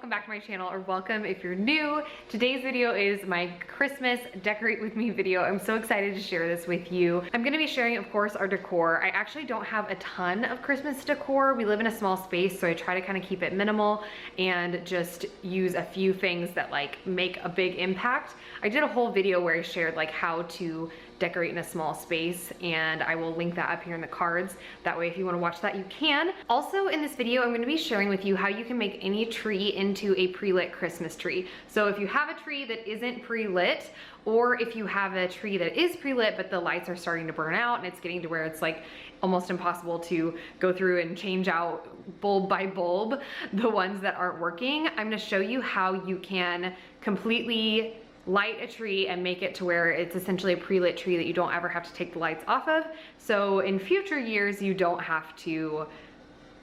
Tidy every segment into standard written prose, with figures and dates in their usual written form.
welcome back to my channel, or welcome if you're new. Today's video is my Christmas decorate with me video. I'm so excited to share this with you. I'm gonna be sharing, of course, our decor. I actually don't have a ton of Christmas decor. We live in a small space, so I try to kind of keep it minimal and just use a few things that like make a big impact. I did a whole video where I shared like how to decorate in a small space, and I will link that up here in the cards. That way, if you wanna watch that, you can. Also in this video, I'm gonna be sharing with you how you can make any tree into a pre-lit Christmas tree. So if you have a tree that isn't pre-lit, or if you have a tree that is pre-lit, but the lights are starting to burn out and it's getting to where it's like almost impossible to go through and change out bulb by bulb the ones that aren't working, I'm gonna show you how you can completely light a tree and make it to where it's essentially a pre-lit tree that you don't ever have to take the lights off of. So in future years, you don't have to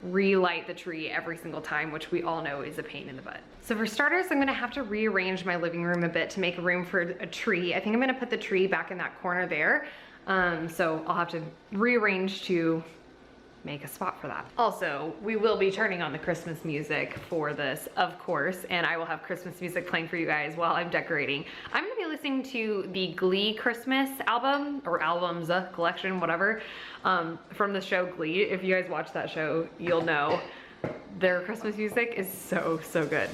relight the tree every single time, which we all know is a pain in the butt. So for starters, I'm gonna have to rearrange my living room a bit to make room for a tree. I think I'm gonna put the tree back in that corner there. So I'll have to rearrange to make a spot for that. Also, we will be turning on the Christmas music for this, of course, and I will have Christmas music playing for you guys while I'm decorating. I'm gonna be listening to the Glee Christmas album, or albums, collection, whatever, from the show Glee. If you guys watch that show, you'll know their Christmas music is so, so good.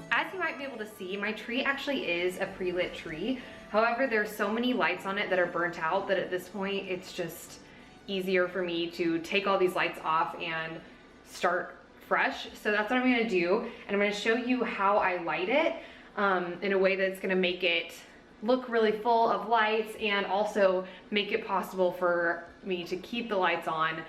As you might be able to see, my tree actually is a pre-lit tree. However, there's so many lights on it that are burnt out that at this point, it's just easier for me to take all these lights off and start fresh. So that's what I'm gonna do. And I'm gonna show you how I light it in a way that's gonna make it look really full of lights and also make it possible for me to keep the lights on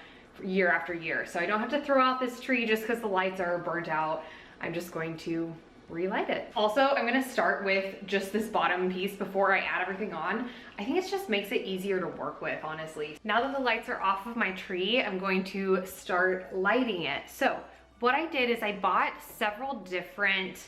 year after year. So I don't have to throw out this tree just because the lights are burnt out. I'm just going to relight it. Also, I'm gonna start with just this bottom piece before I add everything on. I think it just makes it easier to work with, honestly. Now that the lights are off of my tree, I'm going to start lighting it. So what I did is I bought several different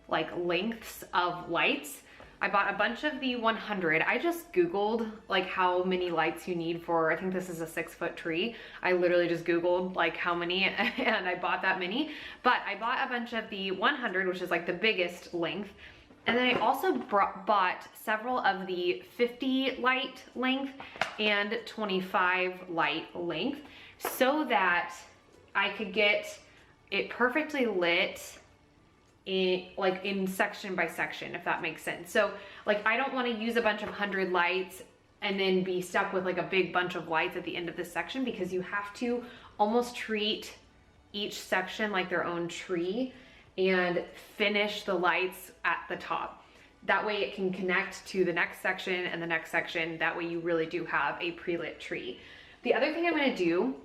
like lengths of lights. I bought a bunch of the 100. I just Googled like how many lights you need for, I think this is a 6-foot tree. I literally just Googled like how many and I bought that many. But I bought a bunch of the 100, which is like the biggest length. And then I also bought several of the 50 light length and 25 light length so that I could get it perfectly lit in section by section, if that makes sense. So like I don't want to use a bunch of 100 lights and then be stuck with like a big bunch of lights at the end of this section, because you have to almost treat each section like their own tree and finish the lights at the top. That way it can connect to the next section and the next section. That way you really do have a pre-lit tree. The other thing I'm going to do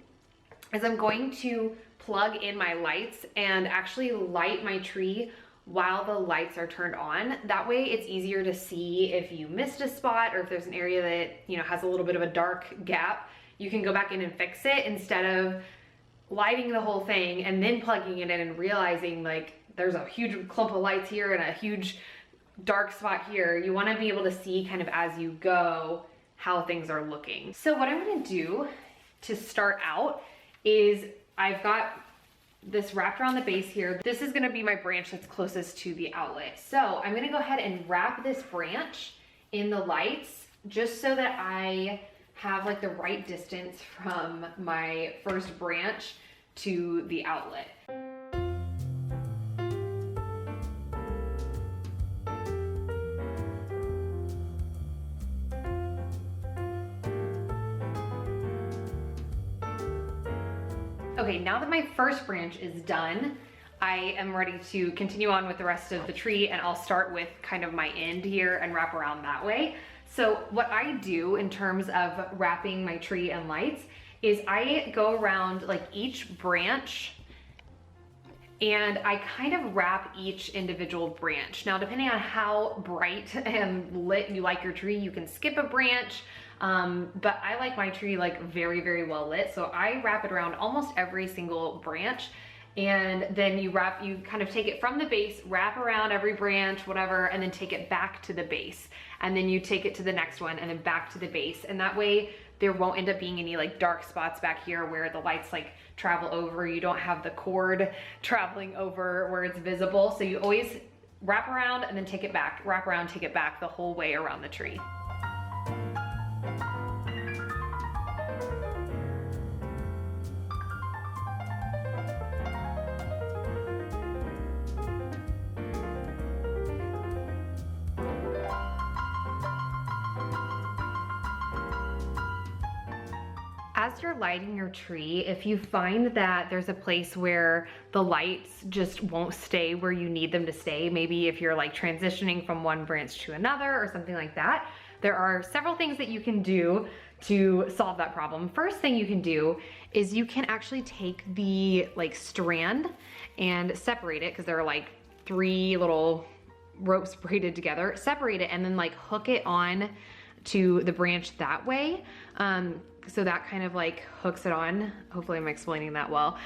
is I'm going to plug in my lights and actually light my tree while the lights are turned on. That way it's easier to see if you missed a spot or if there's an area that, you know, has a little bit of a dark gap. You can go back in and fix it instead of lighting the whole thing and then plugging it in and realizing like there's a huge clump of lights here and a huge dark spot here. You want to be able to see kind of as you go how things are looking. So what I'm going to do to start out is I've got this wrapped around the base here. This is gonna be my branch that's closest to the outlet. So I'm gonna go ahead and wrap this branch in the lights just so that I have like the right distance from my first branch to the outlet. Okay, now that my first branch is done, I am ready to continue on with the rest of the tree, and I'll start with kind of my end here and wrap around that way. So what I do in terms of wrapping my tree and lights is I go around like each branch and I kind of wrap each individual branch. Now, depending on how bright and lit you like your tree, you can skip a branch, but I like my tree like very, very well lit, so I wrap it around almost every single branch. And then you kind of take it from the base, wrap around every branch, whatever, and then take it back to the base. And then you take it to the next one and then back to the base. And that way there won't end up being any like dark spots back here where the lights like travel over. You don't have the cord traveling over where it's visible. So you always wrap around and then take it back, wrap around, take it back the whole way around the tree. As you're lighting your tree, if you find that there's a place where the lights just won't stay where you need them to stay, maybe if you're like transitioning from one branch to another or something like that, there are several things that you can do to solve that problem. First thing you can do is you can actually take the like strand and separate it, because there are like 3 little ropes braided together, separate it and then like hook it on to the branch that way. So that kind of like hooks it on. Hopefully I'm explaining that well.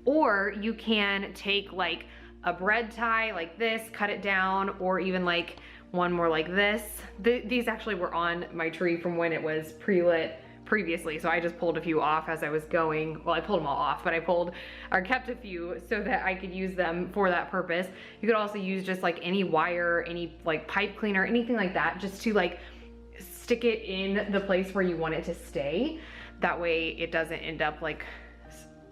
Or you can take like a bread tie like this, cut it down, or even like one more like this. These actually were on my tree from when it was pre-lit previously, so I just pulled a few off as I was going. Well, I pulled them all off, but I kept a few so that I could use them for that purpose. You could also use just like any wire, any like pipe cleaner, anything like that, just to like stick it in the place where you want it to stay. That way it doesn't end up like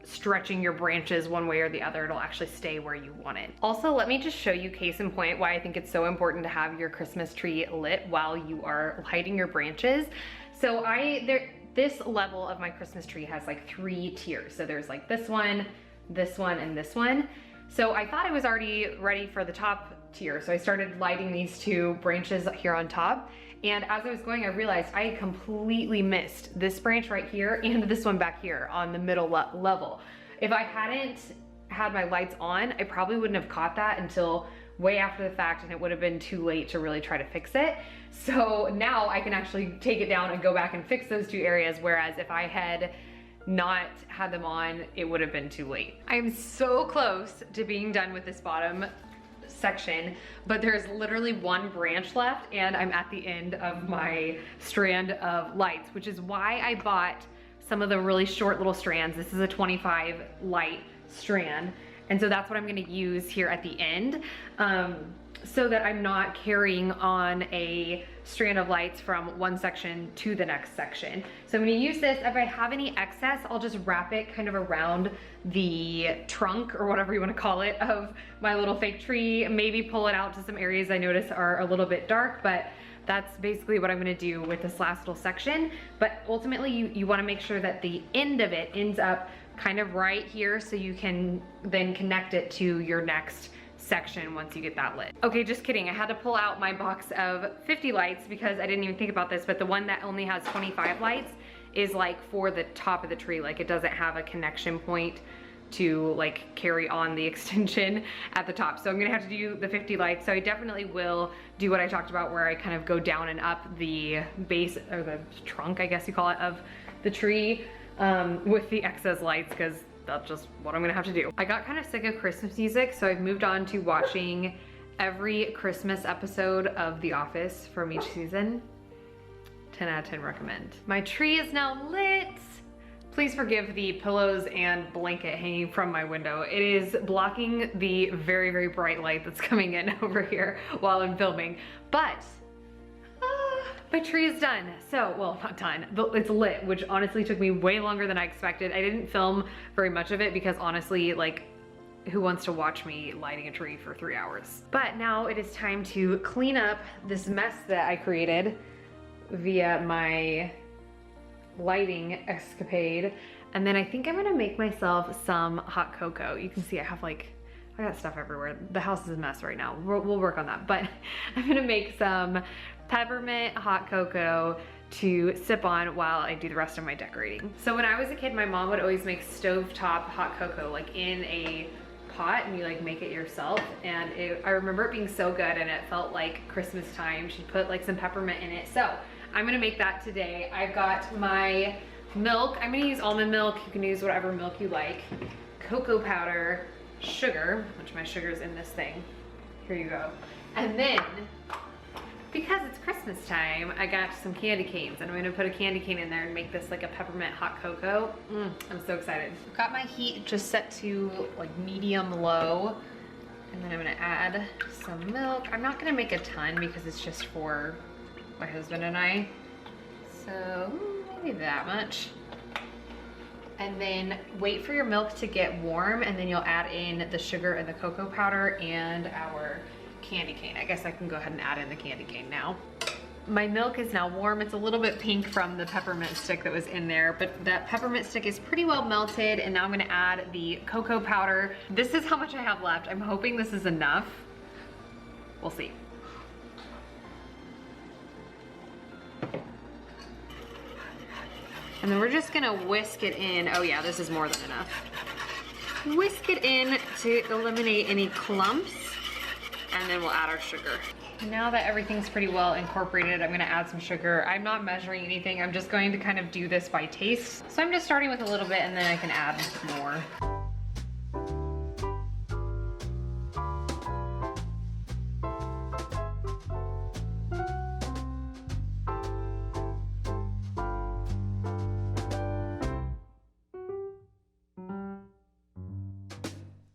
stretching your branches one way or the other. It'll actually stay where you want it. Also, let me just show you case in point why I think it's so important to have your Christmas tree lit while you are lighting your branches. So this level of my Christmas tree has like 3 tiers. So there's like this one, and this one. So I thought I was already ready for the top tier. So I started lighting these 2 branches here on top. And as I was going, I realized I had completely missed this branch right here and this one back here on the middle level. If I hadn't had my lights on, I probably wouldn't have caught that until way after the fact, and it would have been too late to really try to fix it. So now I can actually take it down and go back and fix those 2 areas, whereas if I had not had them on, it would have been too late. I'm so close to being done with this bottom section, but there's literally 1 branch left and I'm at the end of my strand of lights, which is why I bought some of the really short little strands. This is a 25 light strand, and so that's what I'm going to use here at the end, so that I'm not carrying on a strand of lights from one section to the next section. So I'm going to use this. If I have any excess, I'll just wrap it kind of around the trunk or whatever you want to call it of my little fake tree, maybe pull it out to some areas I notice are a little bit dark, but that's basically what I'm going to do with this last little section. But ultimately you want to make sure that the end of it ends up kind of right here, so you can then connect it to your next section once you get that lit. Okay, just kidding. I had to pull out my box of 50 lights because I didn't even think about this, but the one that only has 25 lights is like for the top of the tree. Like it doesn't have a connection point to like carry on the extension at the top. So I'm gonna have to do the 50 lights. So I definitely will do what I talked about, where I kind of go down and up the base, or the trunk, I guess you call it, of the tree with the excess lights, because that's just what I'm gonna have to do. I got kind of sick of Christmas music, so I've moved on to watching every Christmas episode of The Office from each season. 10 out of 10 recommend. My tree is now lit. Please forgive the pillows and blanket hanging from my window. It is blocking the very, very bright light that's coming in over here while I'm filming. But my tree is done. So, well, not done, but it's lit, which honestly took me way longer than I expected. I didn't film very much of it because honestly, like, who wants to watch me lighting a tree for 3 hours? But now it is time to clean up this mess that I created via my lighting escapade. And then I think I'm gonna make myself some hot cocoa. You can see I have like, I got stuff everywhere. The house is a mess right now. We'll work on that. But I'm gonna make some peppermint hot cocoa to sip on while I do the rest of my decorating. So when I was a kid, my mom would always make stovetop hot cocoa, like in a pot and you like make it yourself. And I remember it being so good and it felt like Christmas time. She put like some peppermint in it. So I'm gonna make that today. I've got my milk. I'm gonna use almond milk. You can use whatever milk you like. Cocoa powder, sugar, which my sugar's in this thing. Here you go. And then, because it's Christmas time, I got some candy canes and I'm gonna put a candy cane in there and make this like a peppermint hot cocoa. I'm so excited. I've got my heat just set to like medium low. And then I'm gonna add some milk. I'm not gonna make a ton because it's just for my husband and I. So maybe that much. And then wait for your milk to get warm and then you'll add in the sugar and the cocoa powder and our candy cane. I guess I can go ahead and add in the candy cane now. My milk is now warm. It's a little bit pink from the peppermint stick that was in there, but that peppermint stick is pretty well melted. And now I'm gonna add the cocoa powder. This is how much I have left. I'm hoping this is enough. We'll see. And then we're just gonna whisk it in. Oh yeah, this is more than enough. Whisk it in to eliminate any clumps, and then we'll add our sugar. Now that everything's pretty well incorporated, I'm gonna add some sugar. I'm not measuring anything. I'm just going to kind of do this by taste. So I'm just starting with a little bit and then I can add more.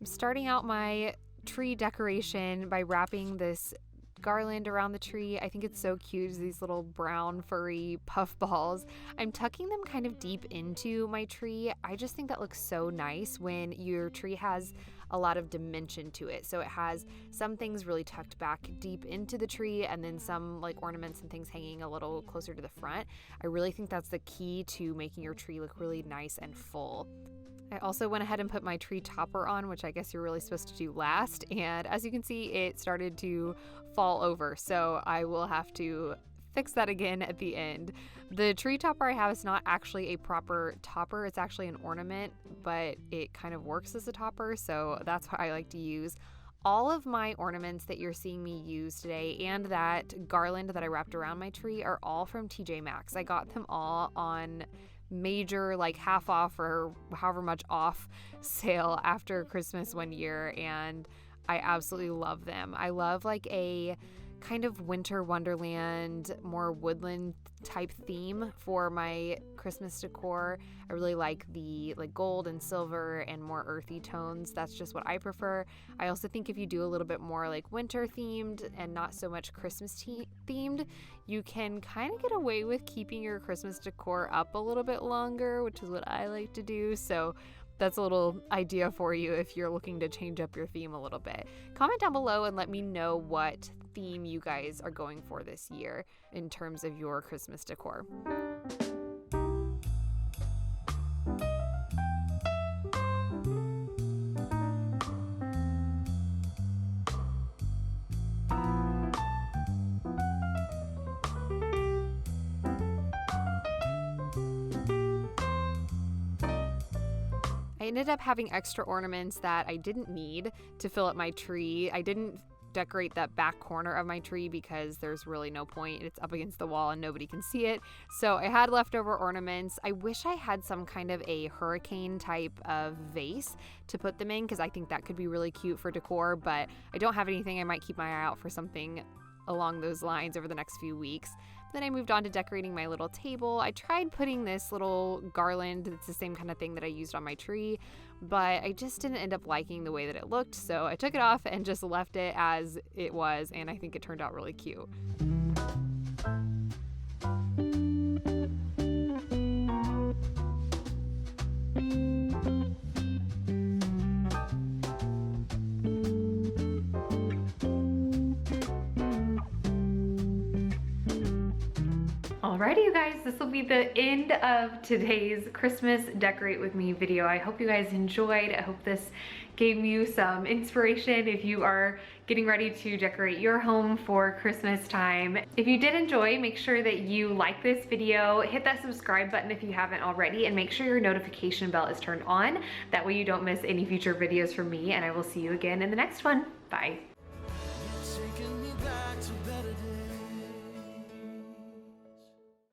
Starting out my tree decoration by wrapping this garland around the tree. I think it's so cute, these little brown furry puff balls. I'm tucking them kind of deep into my tree. I just think that looks so nice when your tree has a lot of dimension to it. So it has some things really tucked back deep into the tree and then some like ornaments and things hanging a little closer to the front. I really think that's the key to making your tree look really nice and full. I also went ahead and put my tree topper on, which I guess you're really supposed to do last. And as you can see, it started to fall over. So I will have to fix that again at the end. The tree topper I have is not actually a proper topper. It's actually an ornament, but it kind of works as a topper. So that's what I like to use. All of my ornaments that you're seeing me use today and that garland that I wrapped around my tree are all from TJ Maxx. I got them all on major like half off or however much off sale after Christmas one year, and I absolutely love them. I love like a kind of winter wonderland, more woodland type theme for my Christmas decor. I really like the like gold and silver and more earthy tones. That's just what I prefer. I also think if you do a little bit more like winter themed and not so much Christmas themed, you can kind of get away with keeping your Christmas decor up a little bit longer, which is what I like to do. So that's a little idea for you if you're looking to change up your theme a little bit. Comment down below and let me know what theme you guys are going for this year in terms of your Christmas decor. I ended up having extra ornaments that I didn't need to fill up my tree. I didn't decorate that back corner of my tree because there's really no point. It's up against the wall and nobody can see it. So I had leftover ornaments. I wish I had some kind of a hurricane type of vase to put them in because I think that could be really cute for decor, but I don't have anything. I might keep my eye out for something along those lines over the next few weeks. Then I moved on to decorating my little table. I tried putting this little garland, it's the same kind of thing that I used on my tree, but I just didn't end up liking the way that it looked, so I took it off and just left it as it was, and I think it turned out really cute. Alrighty, you guys, this will be the end of today's Christmas Decorate With Me video. I hope you guys enjoyed. I hope this gave you some inspiration if you are getting ready to decorate your home for Christmas time. If you did enjoy, make sure that you like this video, hit that subscribe button if you haven't already, and make sure your notification bell is turned on. That way you don't miss any future videos from me, and I will see you again in the next one. Bye.